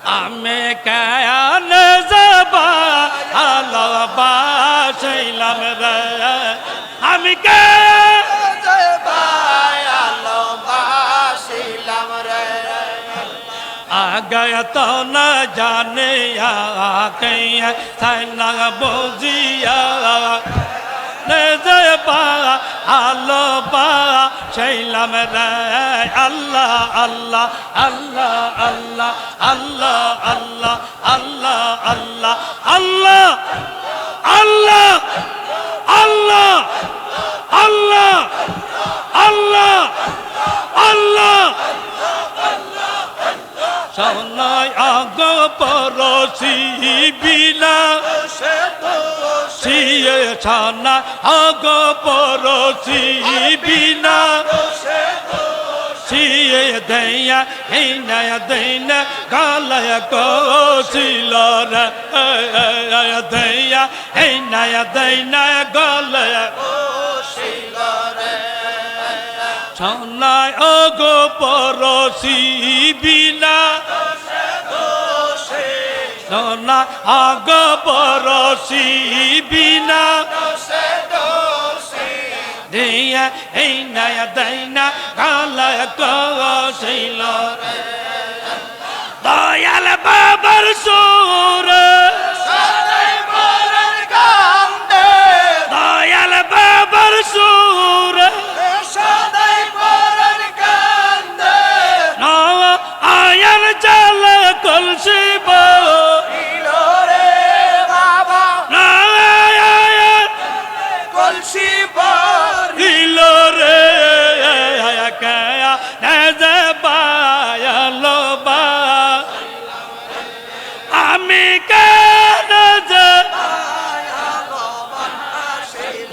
আমি কেন যাবা ভালোবাসিলাম রে আমি কেন ভালোবাসিলাম রে आगे तो न जाने कहीं थाना बोझिया न जबा आलो बा शैलम रे अल्लाह अल्लाह अल्लाह अल्लाह अल्लाह अल्लाह अल्लाह अल्लाह अल्लाह अल्लाह अल्लाह अल्लाह अल्लाह अल्लाह सोनाय आगो परोसी बिना सिए छाना आगो परोसी बिना सिए दैया दैना गालय को सिलर दैया दैना गालय सोनाय आगो परोसी बिना सोना आगो परोसी बिना दिया नया दैना गालय को सिलो दयाल बाबर सोर दयाल बाबर सोर आयल जल कलसी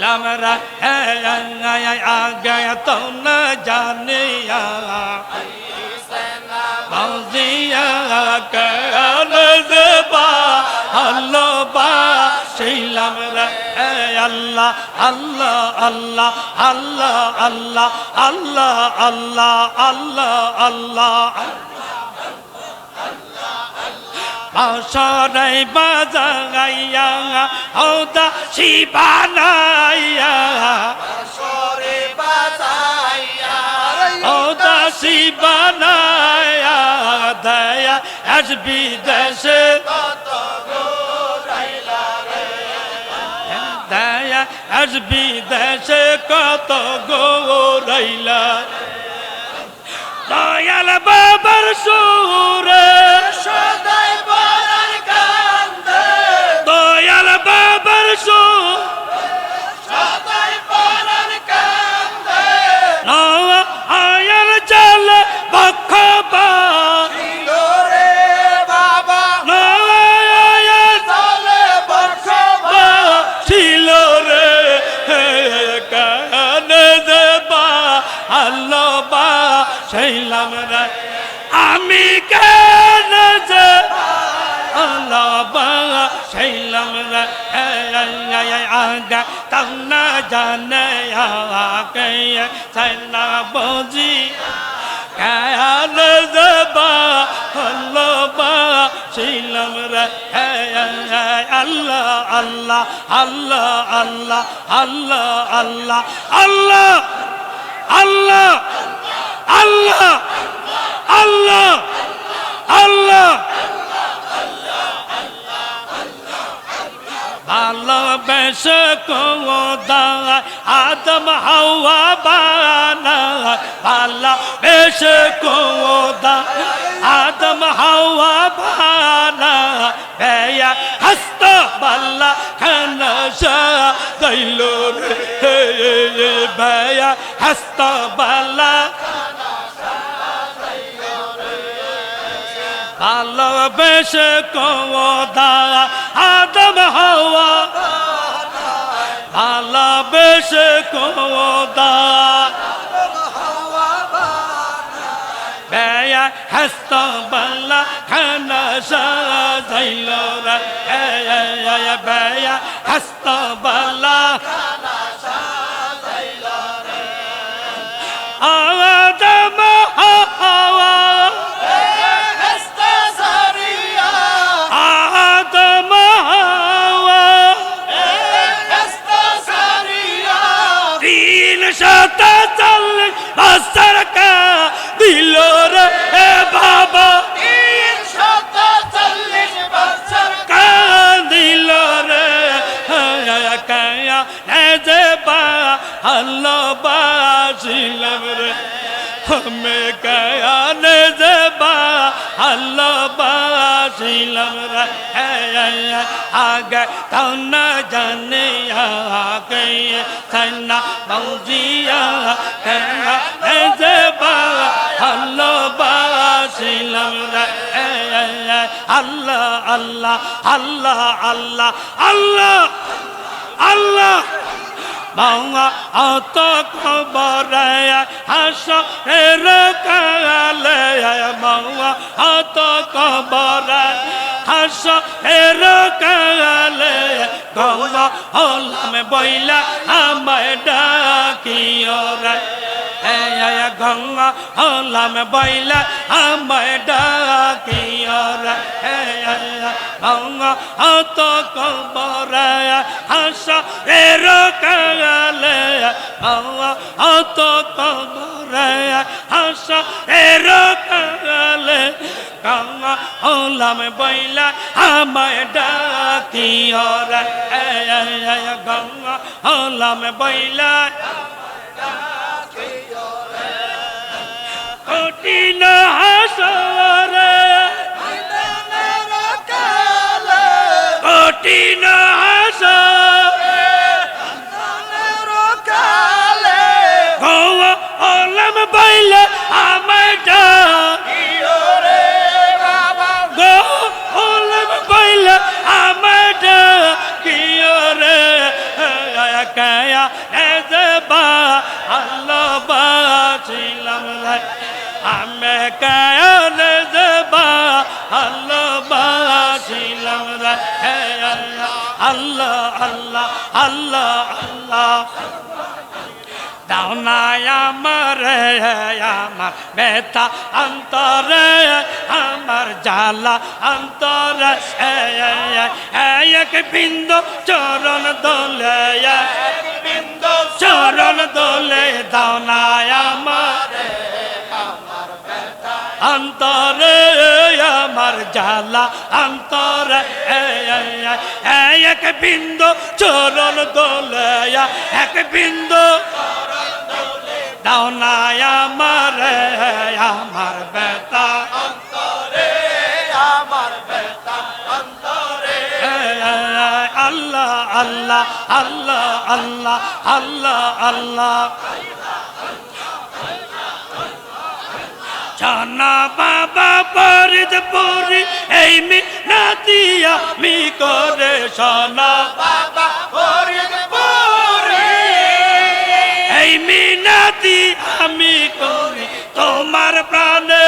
लमरा आगे तो न जाने मौजिया कल जबा हल्लो बा शिलम रे अल्लाह अल्लाह अल्लाह अल्लाह अल्लाह अल्लाह अल्लाह अल्लाह अल्लाह बांसुरी बजाया औदा शिबानाया बांसुरी बजाया औदा शिबानाया दया हसबी देश कत गोराइला रे दया हसबी देश कत गोराइला दयाल बाबर सुर सदाई बरन कांदे दयाल बाबर सुर सदाई बरन कांदे आयल जल बखबा रे बाबा आयल जल बखबा ছিলো রে কান দেবা আল্লাহ বা ছিলাম রে আমি কেন যে আল্লাহ বা ছিলাম রে আগা তাও না জানে আগে সাইনা বুঝি কেন দেবা আল্লাহ বা ছিলাম রে আল্লাহ আল্লাহ আল্লাহ আল্লাহ আল্লাহ আল্লাহ আল্লাহ আল্লাহ আল্লাহ আল্লাহ আল্লাহ ভালোবেসে কোদা আদম হাওয়া বানা ভালোবেসে কোদা আদম হাওয়া বানা বেয়া হস্ত বাল্লা খানা দিল রে বেয়া হস্ত বাল্লা ভালোবেসে কোদা আদম হাওয়া ভালোবেসে কোদা বেয়া হস্ত বাল্লা খানা দিল রে বেয়া হস্ত বাল্লা আদম হাওয়া বাসার কা দিল রে বাবা 340 বছর কা দিল রে কায়া যে বা আল্লাহ বাসিলাম রে আমি কায়া যে বা আল্লাহ বাসিলাম রে আগে তাও না জানে আগে সাইনা বৌজিয়া কায়া যে বা আল্লাহ বাসিলাম রে আল্লাহ আল্লাহ আল্লাহ আল্লাহ আল্লাহ আল্লাহ বাংলা অত খবর হাস কালে বাংলা অত খবর হাস কালে গঙ্গা হলাম বইলা আমায় ডাকিও রে গঙ্গা হলাম বইলা আমায় ডাকিও রে গঙ্গা অত খবর হাস কালে অত খবর হাস কালে গঙ্গা হলাম বইলা আমায় ডাকিও রে গঙ্গা হলাম বইলা কঠিন হাসরে কঠিন হাসরে গৌয়া হলাম বইলা আমায় ডাকিও রে বাবা গৌয়া হলাম বইলা আমায় ডাকিও রে কায়া যে বা আল্লাহ বাসিলাম রে আমি কায়া যে বা আল্লাহ বাসিলাম রে আল্লাহ আল্লাহ আল্লাহ আল্লাহ দাও না আমার বেতা অন্তরে আমার জ্বালা অন্তরে এক বিন্দু চরণ দোলে চরণ দোলে দাও না আমার অন্তরে আমার জ্বালা অন্তরে এক বিন্দু চরণ দোলে এক বিন্দু দাও না আমার আমার বেতা অন্তরে আমার বেতা অন্তরে আল্লাহ আল্লাহ আল্লাহ আল্লাহ আল্লাহ আল্লাহ জানা বাবা পরিদ পরি এই মিনাতিয়া মি করে সোনা বাবা ফরিদপুরি এই মিনাতি আমি করি তোমার প্রাণে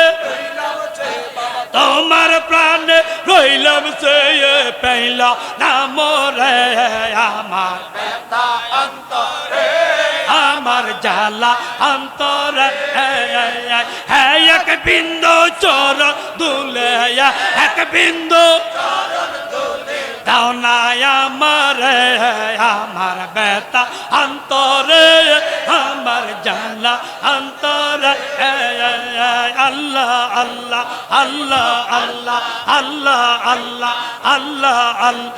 তোমার প্রাণে রইলাম সে পেলা নাম রে আমার বেতা অন্তরে আমার জ্বালা অন্তরে এক বিন্দু চোর দুলে এক বিন্দু দাও না আমার আমার বেতা অন্তরে আমার জ্বালা অন্তরে আল্লাহ আল্লাহ আল্লাহ আল্লাহ আল্লাহ আল্লাহ আল্লাহ আল্লাহ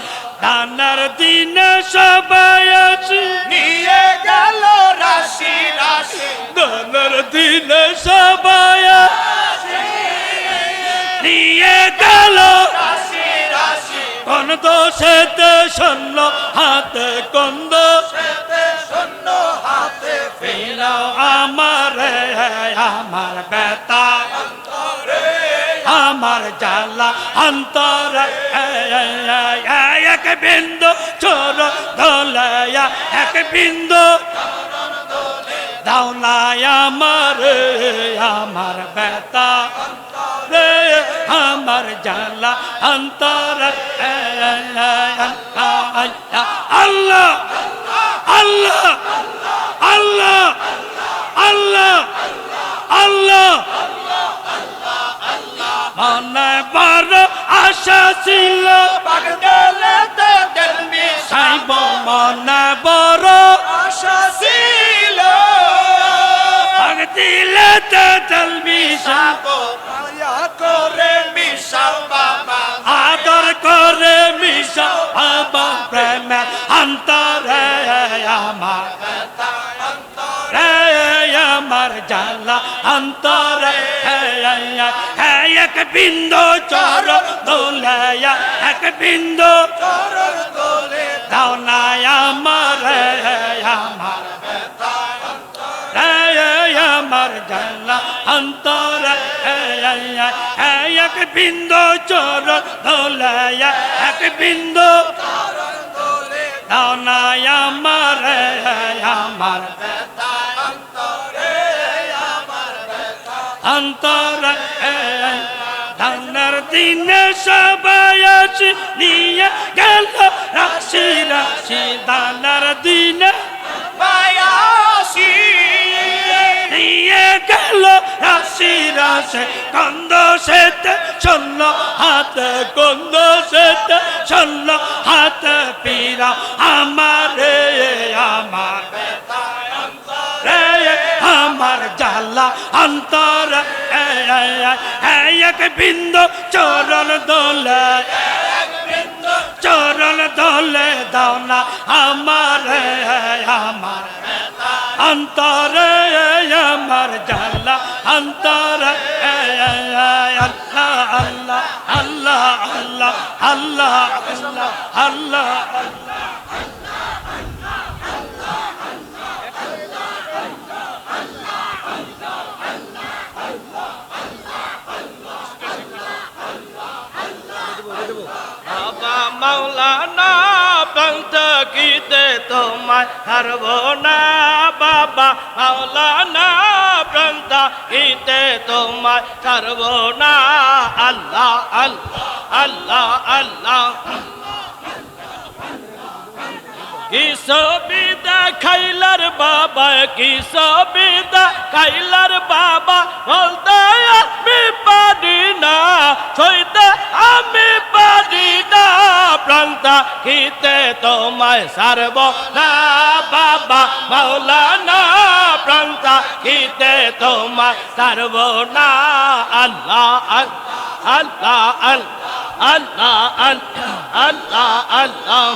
দানার দিন সবাই আসি নিয়ে গেল রাশি রাশি দানার দিন সবাই নিয়ে গেল রাশি রাশি কোন দোষেতে শূন্য হাতে কোন সেতে শূন্য হাতে ফিরাও আমার আমার বেতা অন্তরে আমার জ্বালা অন্তর এক বিন্দু চোর দোলয়া এক বিন্দু দাও না আমার আমার বেতা রে আমার জ্বালা অন্তর আল্লাহ আল্লাহ আল্লাহ আল্লাহ আল্লাহ মনে বড় আশা ছিল বাগদালেতে দিলমি সাইব মনে বড় আশা ছিল ভক্তি মিশাবো মায়া করে মিশাও বাবা আদর করে মিশা বাবা প্রেমে অন্তরে আমার রে আমার জ্বালা অন্তরে এক বিন্দু চর দোলে এক বিন্দু চরণ দোলে দাও না আমার আমার আমার জ্বালা অন্তরে এক বিন্দু চর দোলে এক বিন্দু চরণ দোলে দাও না আমার আমার অন্তরে আমার অন্তরে ধানের দিনে সবাই আসি নিয়ে গেল রাশি রাশি দানার দিনে মায়াসী নিয়ে গেল রাশি রাশি কন্দ সেতে চলল হাতে কন্দ সেতে চলল হাতে পীরা আমার রে আমার রে আমার জ্বালা অন্তর এক বিন্দু চরণ দোলে চরণ দোলে দাও না আমার আমার অন্তরে আমার জ্বালা অন্তরে আল্লাহ আল্লাহ আল্লাহ আল্লাহ আল্লাহ আল্লাহ আল্লাহ বাবা মাওলানা প্রান্ত গীতে তোমায় হারব না বাবা মাওলানা প্রান্ত গীতে তোমায় হারব না আল্লাহ আল্লাহ আল্লাহ আল্লাহ কি সবিদা খাইলার বাবা কি সবিদা খাইলার বাবা বলতে আমি পারি না সইতে আমি পারি না প্রান্তা গীতে তোমায় সারব না বাবা মাওলানা প্রান্তা গীতে তোমায় সারব না আল্লাহ আল্লাহ আল্লাহ আল্লাহ আল্লাহ আল্লাহ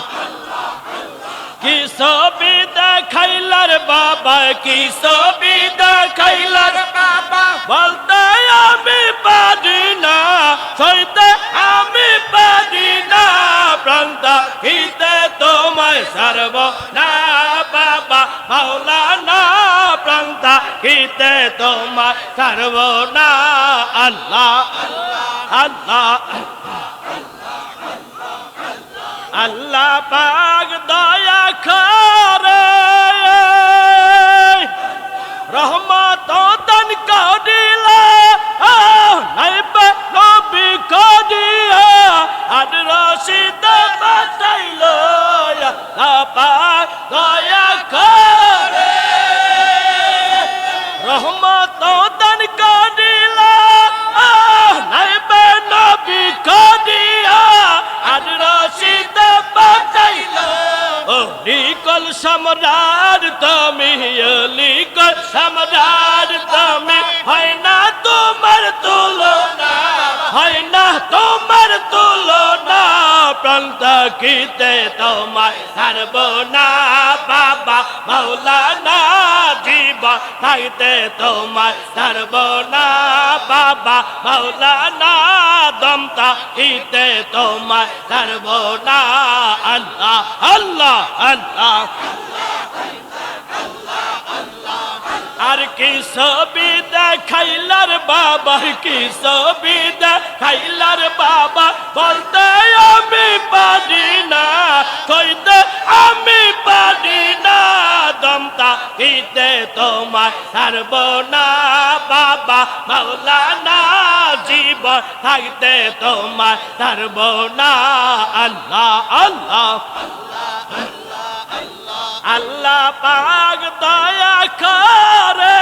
কি সবিদা খাইলার বাবা কি সবিদা খাইলার বাবা বলতে আমি পারি না সইতে আমি পারি না প্রান্তা গীতে তোমায় সারব না বাবা মাওলানা প্রান্তা গীতে তোমায় সারব না আল্লাহ আল্লাহ আল্লাহ পাক দয়া করে রহমত দান করিলা নাইবে নবী করিয়া আর রশিদ বাতাইল আল্লাহ পাক দয়া করে রহমত দান করিলা নাইবে নবী করিয়া আর রশিদ বাতাইল লিকল সম্রাট তুমি লিকল সম্রাট তুমি হয় না তোমার তুলনা হয় না তোমার তুলনা প্রান্ত গীতে তোমায় ছাড়ব না বাবা মাওলানা জীবন থাকতে তোমায় ছাড়ব না বাবা মাওলানা দমতা গীতে তোমায় ছাড়ব না আল্লাহ আল্লাহ আল্লাহ আর কি সবিদা খাইলার বাবা কি সবিদা খাইলার বাবা বলতে আমি পারি না কইতে আমি পারি না দমতা গীতে তোমায় ছাড়ব না বাবা মাওলানা জীবন থাকতে তোমায় ছাড়ব না আল্লাহ আল্লাহ আল্লাহ পাক দয়া করে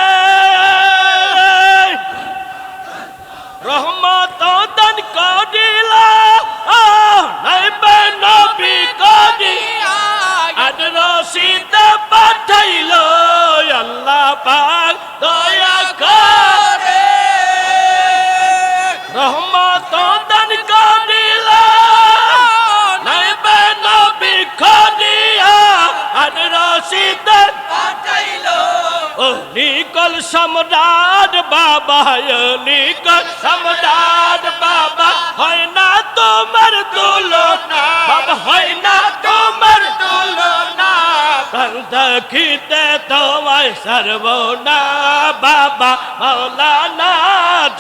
রহমত দান করিলা নাইবে নবী করিয়া আর রশিদ পাঠাইল আল্লাহ পাক দয়া করে বাবা লিখন সম্রাট বাবা হয় না তোমার তুলনা বাবা হয় না তোমার তুলনা প্রাণ দেখিতে তোমায় সর্বনা বাবা মৌলানা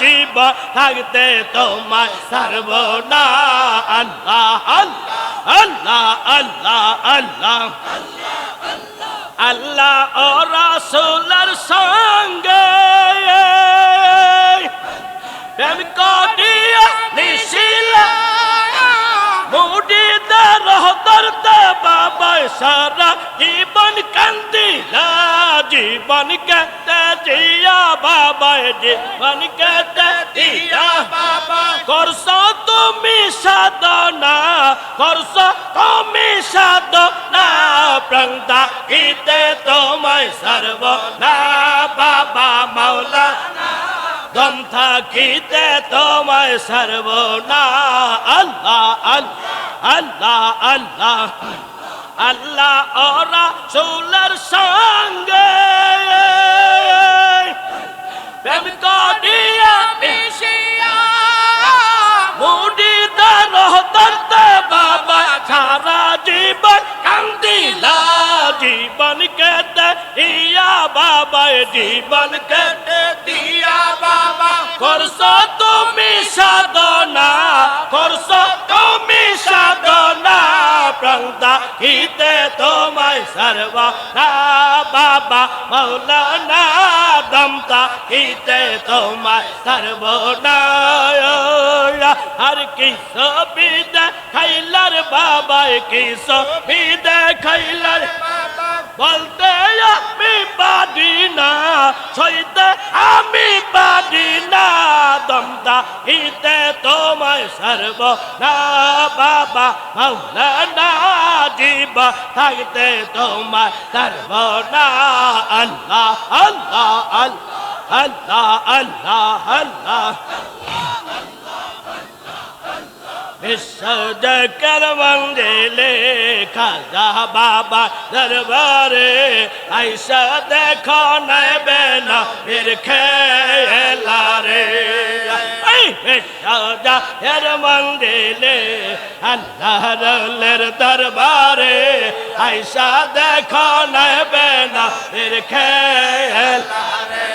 জীবন থাকতে তোমায় সর্বনা আল্লাহ আল্লাহ আল্লাহ আল্লাহ আল্লাহ ও রাসূলের সঙ্গে প্রেম করিয়া নিশিলা মুড়িদার হদরতে বাবা সারা জীবন কান্দিলা জীবন কেটে দিয়া বাবা জীবন কেটে দিয়া বাবা করছো তুমি সাধনা করছো তুমি সাধনা প্রাণ থাকিতে তোমায় সর্বনা বাবা মাওলানা দম থাকিতে তোমায় সর্বনা আল্লাহ আল্লাহ আল্লাহ আল্লাহ ও রাসূলের সঙ্গে প্রেম করিয়া মিশিয়া মুড়িদার হদরতে বাবা সারা জীবন কান্দিলা জীবন কেটে দিয়া বাবা জীবন কেটে দিয়া বাবা করছো তুমি সাধনা করছো তুমি সাধনা প্রাণ থাকিতে তোমায় সর্বনা বাবা মৌলানা দম থাকিতে তোমায় সর্বনা আর কি সবিদে খাইলার বাবা কি সবিদে খাইলার বলতে আমি পারি না সইতে আমি পারি না দম থাকিতে তোমায় সর্বনা বাবা মৌলানা জীবন থাকতে তোমায় সর্বনা আল্লাহ আল্লাহ আল্লাহ আল্লাহ আল্লাহ বিশ্ব জগর মন্দিরে খাজা বাবা দরবারে আইসা দেখো নেবে না ফির খেলা রে বিশ্ব জগর মন্দিরে আল্লাহর দরবারে আইসা দেখো নেবে না ফির খেলা রে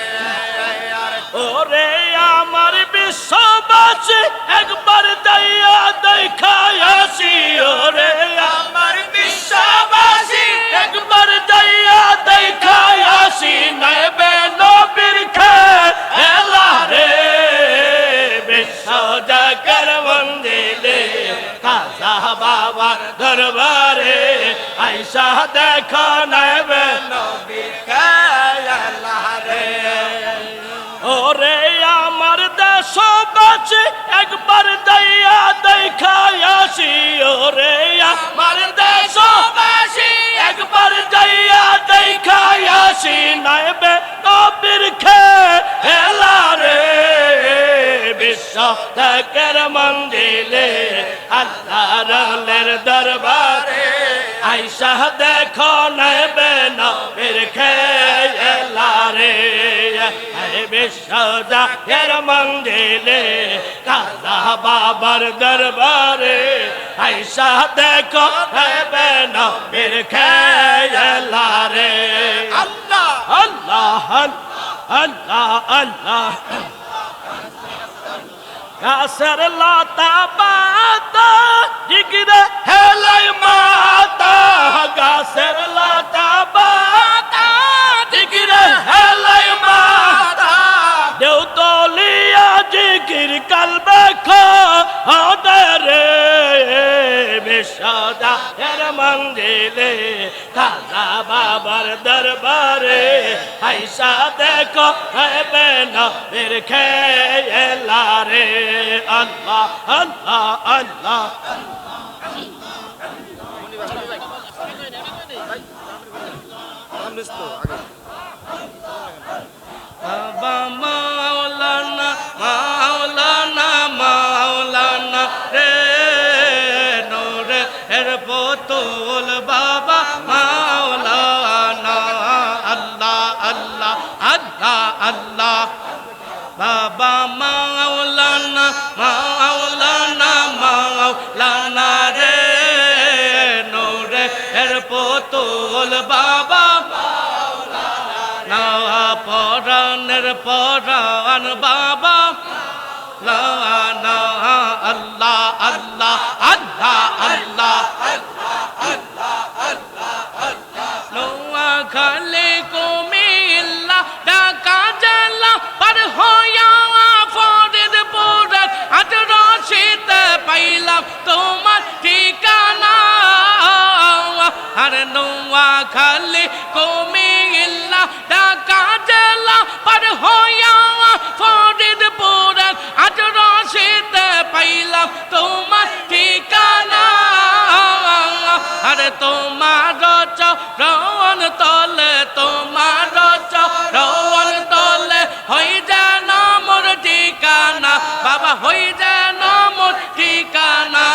ওরে আমার বিশ্ববাসী একবার যাইয়া দেখায় আসি ওরে আমার বিশ্ববাসী একবার যাইয়া দেখায় আসি নেবে নবীর খেলা রে বিশ্ব জগর মন্দিরে খাজা বাবা দরবারে আইসা দেখো নেবে নবীর খেলা রে ওরে আমার দেশবাসী একবার যাইয়া দেখায় আসি ওরে আমার দেশবাসী একবার যাইয়া দেখায় আসি নাইবে নবীর খেলা রে বিশ্ব জগর মন্দিরে আল্লাহর দরবারে আইসা দেখো নাইবে নবীর খেলা রে বিশ্ব জগর মন্দিরে খাজা বাবার দরবারে আইসা দেখো নেবে নবীর খেলা রে আল্লাহ আল্লাহ আল্লাহ আল্লাহ গাছের লতা পাতা জিগরে হেলাই মাতা গাছের লতা পাতা জিগরে হেলাই মাতা দেউতলিয়া জিগির কালবে খোদরে বিশ্বদার মন্দিরে খাজা বাবার দরবারে আইসা দেখো হবে নবীর খেলা রে আল্লাহ আল্লাহ আল্লাহ বাবা মাওলানা মাওলানা মাওলানা রে নোরে এর বোতল বাবা মাওলানা আল্লাহ আল্লাহ আল্লাহ আল্লাহ পুতুল বাবা না পরাণের পরাণ বাবা লা না আল্লাহ আল্লাহ আল্লাহ আল্লাহ নোয়াখালী কুমিল্লা ঢাকা জেলা পার হইয়া ফরিদপুরের 18শীতে পাইলাম তোমার ঠিকানা আর নোয়াখালী কুমিল্লা ঢাকা জেলা পার হইয়া ফরিদপুরের 18শীতে পাইলাম তোমার ঠিকানা আর তোমার চরণ তলে তোমার চরণ তলে হই যেন মোর ঠিকানা বাবা হই যেন মোর ঠিকানা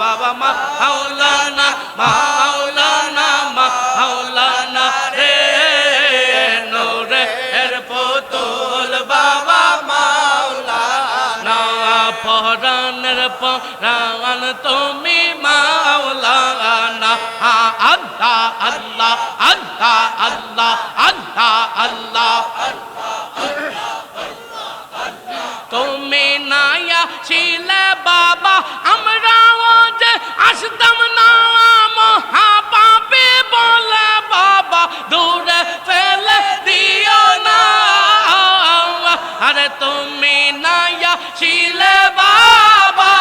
বাবা মাওলানা মাওলানা মাওলানা রে নোরে এর পুতুল বাবা মাওলানা পরাণের পরাণ তুমি মাওলানা আল্লাহ আল্লাহ আল্লাহ আল্লাহ আল্লাহ আল্লাহ তুমি নায়া ছিলে বাবা আমরাও যে আসতাম না মহাপাপী বলে বাবা দূরে ফেলে দিও না আরে তুমি নায়া ছিলে বাবা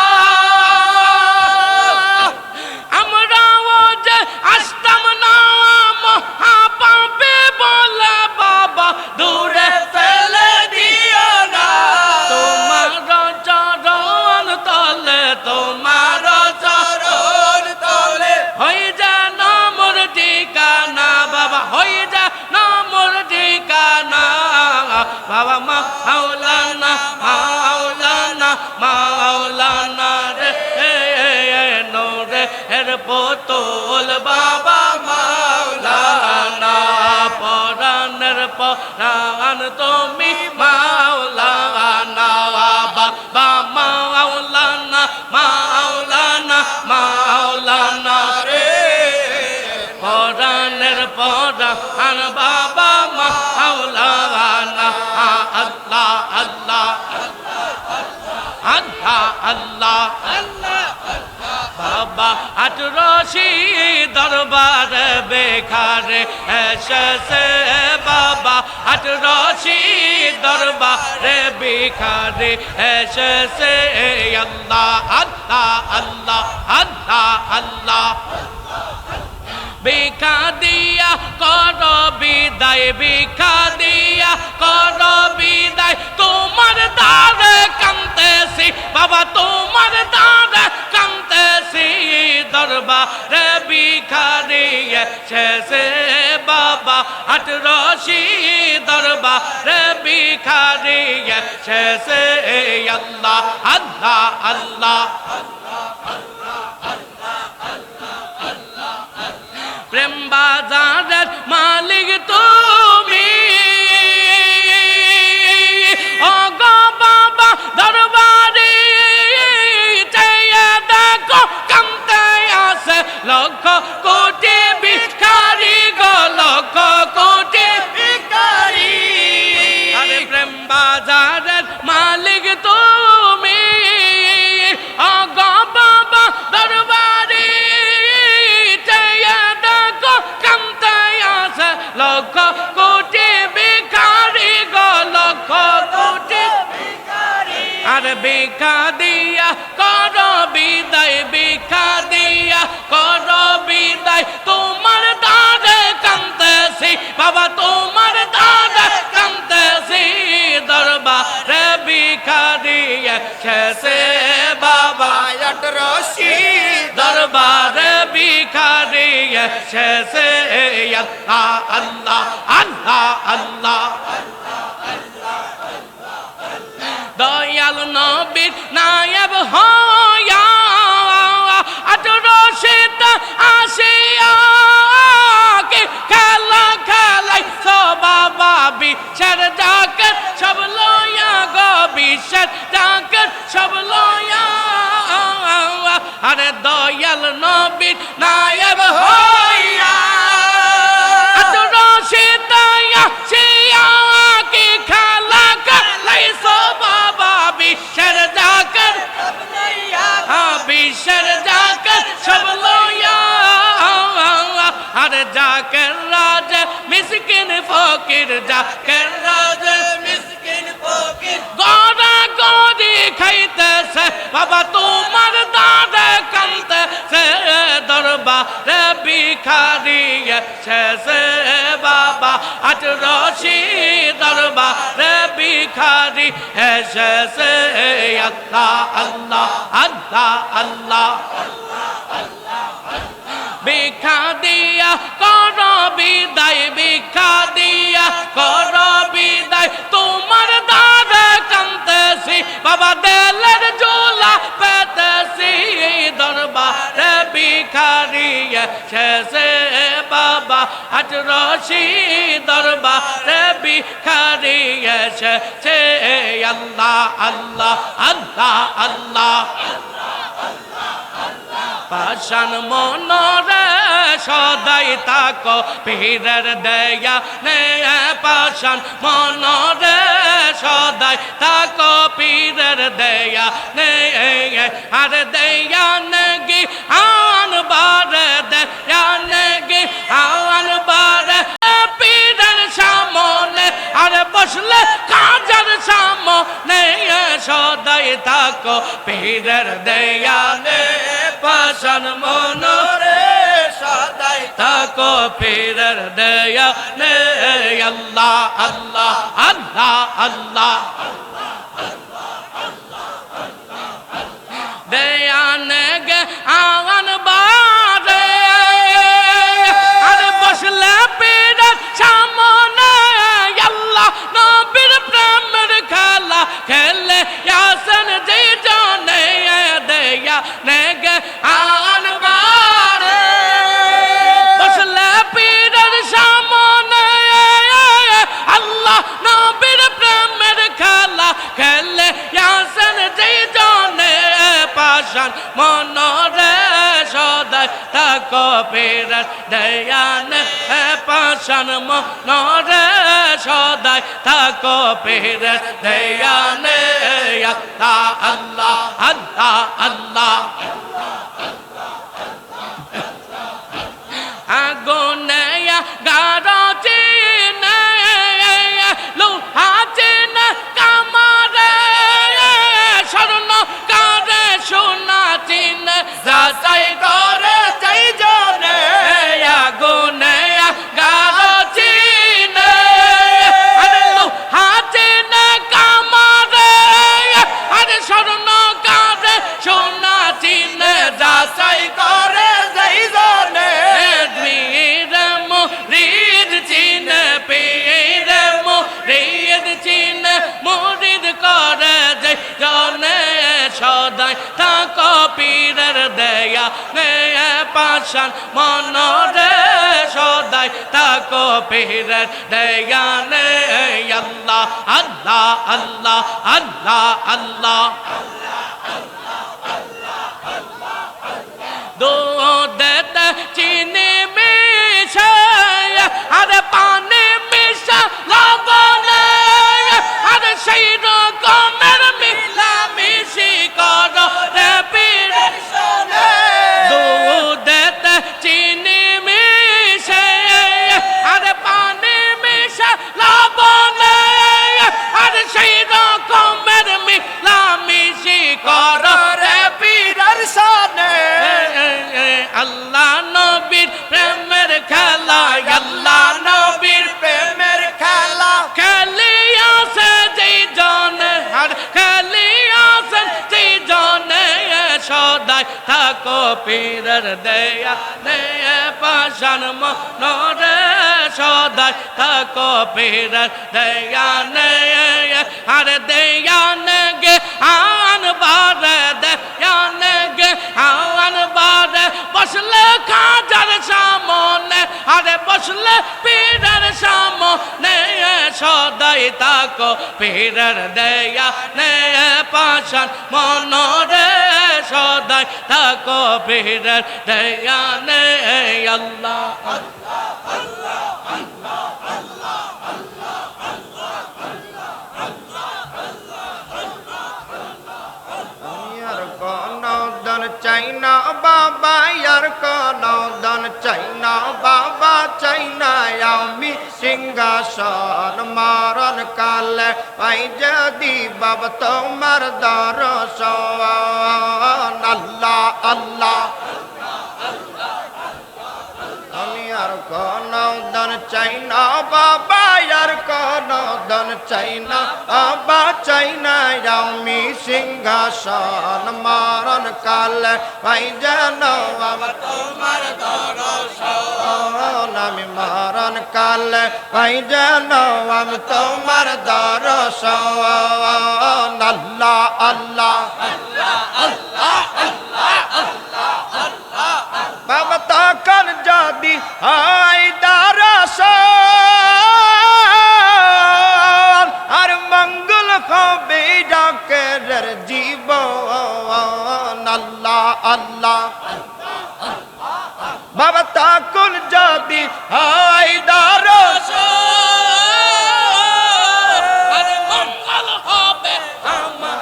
আমরাও যে আসতাম না মহাপাপী বলে বাবা দূরে ফেলে দিও না তোমার চরণ তলে তোমার চরণ তলে হই যেন মোর ঠিকানা বাবা হই যেন মোর ঠিকানা বাবা মাওলানা মাওলানা মাওলানা রে নোরে এর পুতুল বাবা মাওলানা পরাণের পরাণ তুমি মাওলানা বাবা মাওলানা মাওলানা মাওলানা রে পরাণের পরাণ বাবা মাওলানা আল্লাহ আল্লাহ আল্লাহ আল্লাহ বাবা 18 দরবার বেখারে এসেছে বাবা 18 দরবারে বেখারে এসেছে আল্লাহ আল্লাহ আল্লাহ আল্লাহ আল্লাহ ভিক্ষা দিয়া কর বিদায় ভিক্ষা দিয়া কর বিদায় তোমার দ্বারে কাঁদতেছি বাবা তোমার দ্বারে কাঁদতেছি দরবারে ভিখারি এসেছে বাবা 18 দরবারে ভিখারি এসেছে আল্লাহ আল্লাহ আল্লাহ প্রেম বাজারের মালিক তুমি ও গো বাবা দরবারে চেয়ে দেখো কামতে আসে লক্ষ কোটি ভিখারি গো লক্ষ কোটি ভিখারি আরে প্রেম বাজারের মালিক তুমি ও গো বাবা দরবারে লক্ষ কোটি ভিখারি গো লক্ষ কোটি ভিখারি আর ভিক্ষা দিয়া কর বিদায় ভিক্ষা দিয়া কর বিদায় তোমার দ্বারে কাঁদতেছি বাবা তোমার দ্বারে কাঁদতেছি দরবারে ভিখারি এসেছে বাবা 18 দরবারে ভিখারি এসেছে আল্লাহ আল্লাহ আল্লাহ আল্লাহ দয়াল নবীর নায়েব হইয়া 18 আসিয়া কে খেলা খেলাই বাবা বিচার ডাকের সব লইয়া গো বিচার ডাকের সব লইয়া আরে দয়াল নবীর নায়েব হইয়া জাকের রাজ মিসকিন ফকির জাকের রাজ মিসকিন ফকির গড়া গড়ি খাইতেছে বাবা তোমার দাদা কানতেছে দরবারে ভিখারি এসেছে বাবা আজ রশি দরবারে ভিখারি এসেছে আল্লাহ আল্লাহ আল্লাহ আল্লাহ ভিক্ষা দিয়া কর বিদায় ভিক্ষা দিয়া কর বিদায় তোমার দাদা কানতেছি বাবা দেলের ঝোলা পেতেছি দরবারে ভিখারি এসেছে বাবা আজ রশি দরবারে ভিখারি এসেছে আল্লাহ আল্লাহ আল্লাহ আল্লাহ পাশান মনরে সদাই তাকো পীরের দয়া নে পাশান মনরে সদাই তাকো পীরের দয়া নে আর দয়া নেগি আন বারে দয়া নেগি আন বারে পীরের সামনে আর বসলে কাজার সামনে সদাই তাকো পীরের দয়া নে পাশান মনরে সদাই তাকো পীরের দয়া নে আল্লাহ আল্লাহ আল্লাহ আল্লাহ দয়া নে গে আওয়ান বারে আর বসলে পীরের সামনে আল্লাহ নবীর প্রেমের খেলা খেলে ইয়াসিন জি জানে দয়া নে গে আওয়ান বারে বসলে পীরের সামনে আল্লাহ নবীর প্রেমের খেলা খেলে ইয়াসিন জি জানে পাশান মনরে সদাই তাকো পীরের দয়া নে পাশান মনরে সদাই তাকো পীরের দয়া নে আল্লাহ আল্লাহ আল্লাহ আগুনে গারো চিনে লোহা চিনে কামারে স্বর্ণ কারে সোনা চিনে যাচাই করে চাই জনে আগুনে গারো চিনে আরে লোহা চিনে কামারে আরে স্বর্ণ কারে সোনা চিনে যাচাই করে যাই জানে পীর মুরিদ চিনে পীর মুরিদ চিনে মুরিদ করে যে জনে সদাই তাকো পীরের দয়া নে পাশান মনরে সদাই তাকো পীরের দয়া নে আল্লাহ আল্লাহ আল্লাহ আল্লাহ আল্লাহ দুধ চিনি মিশে আরে পানি মিশা লবণে আরে সেই রকমের মিলামিশি করো রে পীর দুধ চিনি মিশে আরে পানি মিশা লবণে আরে সেই রকমের মিলামিশি করো রে পীরের সামনে আল্লাহ নবীর প্রেমের খেলা আল্লাহ নবীর প্রেমের খেলা খেলিয়াছে যেই জনে আর খেলিয়াছেন যেই জনে সদাই তাকো পীরের দয়া নে পাশান মনরে সদাই তাকো পীরের দয়া নে আর দয়া নে গে আন বারে দয়া নে গে আন বারে বসলে কাজার সামনে আরে বসলে পীরের সামনে সদাই তাকো পীরের দয়া নে পাশান মনরে সদাই তাকো পীরের দয়া নে আল্লাহ চাই না বাবা আর কোন দান চাই না বাবা চাই না আমি সিংহাসন মরণ কালে পাই যদি বাবা তোমার দর্শন আল্লাহ আল্লাহ আমি আর কোন দান চাই না বাবা আর কোন দান চাই না বাবা চাই না আমি সিংহাসন মরণ কালে পাই যেন আমার তোমার দর্শন আমি মরণ কালে পাই যেন আমি তোমার দর্শন আল্লাহ আল্লাহ বাবা তখন যদি হয় দর্শন আর মঙ্গল হবে ডাকের জীবন আল্লাহ আল্লাহ বাবা তখন যদি হয় দর্শন মঙ্গল হবে আমার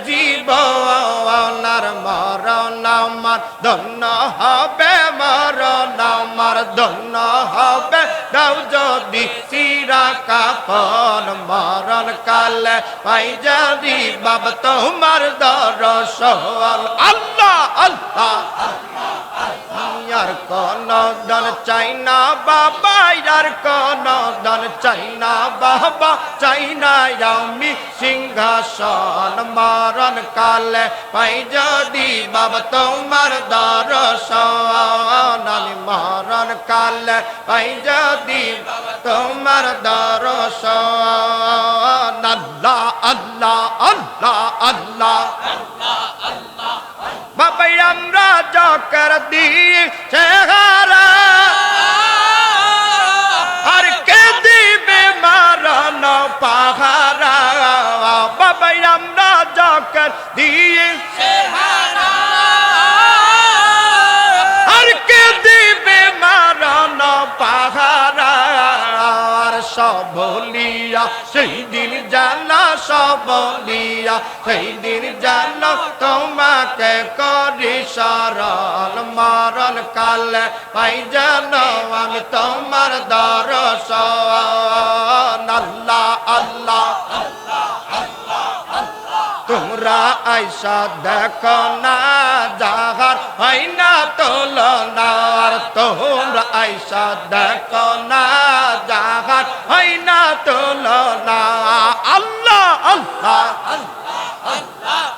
জীবন আর মরণ আমার ধন্য হবে মরণ আমার ধন্য হবে দাও যদি চিরা কাপন মরণ কালে পাই যদি বাবা তোমার দর্শন আল্লাহ আল্লাহ আর কোন দান চাই না বাবা আর কোন দান চাই না বাবা চাই না আমি সিংহাসন মরণ কালে পাই যদি বাবা তোমার দর্শন আমি মরণ কালে পাই যদি বাবা তোমার দর্শন আল্লাহ আল্লাহ আল্লাহ আল্লাহ বাবা আমরা জকর দিয়ে চেহারা আর কে দিবে মারণ পাহারা বাবা আমরা জকর দিয়ে চেহারা আর কে দিবে মারণ পাহারা আর সবলিয়া সেই দিন জানা সবলিয়া সেই দিন জানো তোমাকে করি শরণ মরণ কালে পাই জানো আমি তোমার দর্শন আল্লাহ আল্লাহ তোমরা আইসা দেখো না যাহার হয় না তুলনা আর তোমরা আইসা দেখো না যাহার হয় না তুলনা আল্লাহ আল্লাহ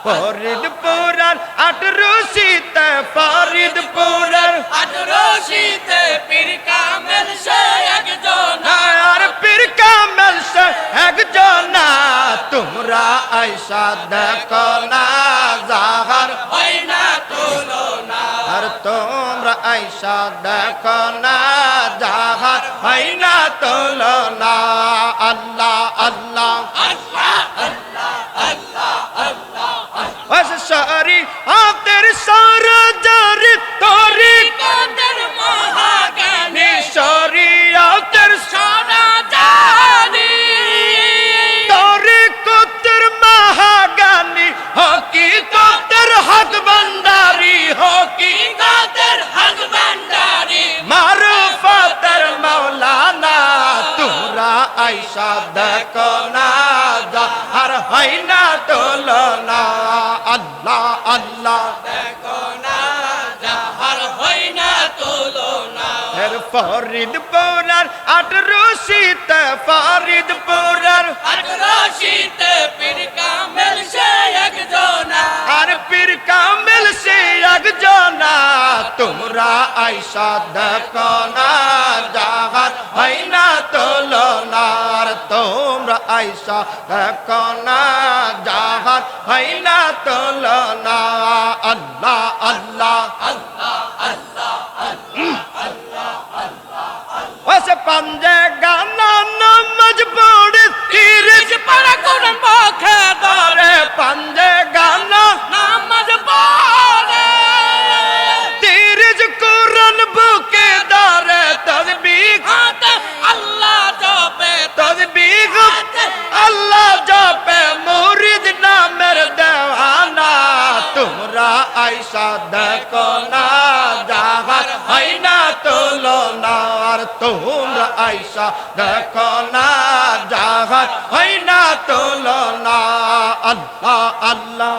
ফরিদপুরের 18 শীতে ফরিদপুরের 18 শীতে পীর কামেল সে একজন আর পীর কামেল সে একজন তোমরা আইসা দেখো না যাহার হয় না তুলনা আর তোমরা আইসা দেখো না যাহার হয় না তুলনা আল্লাহ আল্লাহ সরি হাতের সরজারি তোরি কাদের মহাজ্ঞানী শরীয়তের সরাজানি তোরি কতের মহাজ্ঞানী হকিকতের হক ভান্ডারি কাদের হক ভান্ডারি মারুফতের মাওলানা তোমরা আইসা দেখো না যাহার হয় না তুলনা আল্লাহ আল্লাহ দেখো না যাহার হয় না তুলনা এর ফরিদপুরের 18 শীতে ফরিদপুরের 18 শীতে পীর কামেল সে একজন আর পীর কামেল সে একজন তোমরা আইসা দেখো না যাহার হয় না তুলনা আর তোমরা আইসা দেখো না যাহার হয় না তুলনা আল্লাহ আল্লাহ ওসে পাঞ্জে গানা নামাজ পড়ে তিরিশ পারা কোন মুখে ধরে পাঞ্জে গানা নামাজ পড়ে তিরিশ কোরআন বুকে ধরে তসবিহ হাতে আল্লাহ জপে তসবিহ আল্লাহ জপে মুরিদ নামের দেওয়ানা তোমরা আইসা দেখো না যাহার হয় না তুলনা আর তোমরা আইসা দেখো না যাহার হয় না তুলনা আল্লাহ আল্লাহ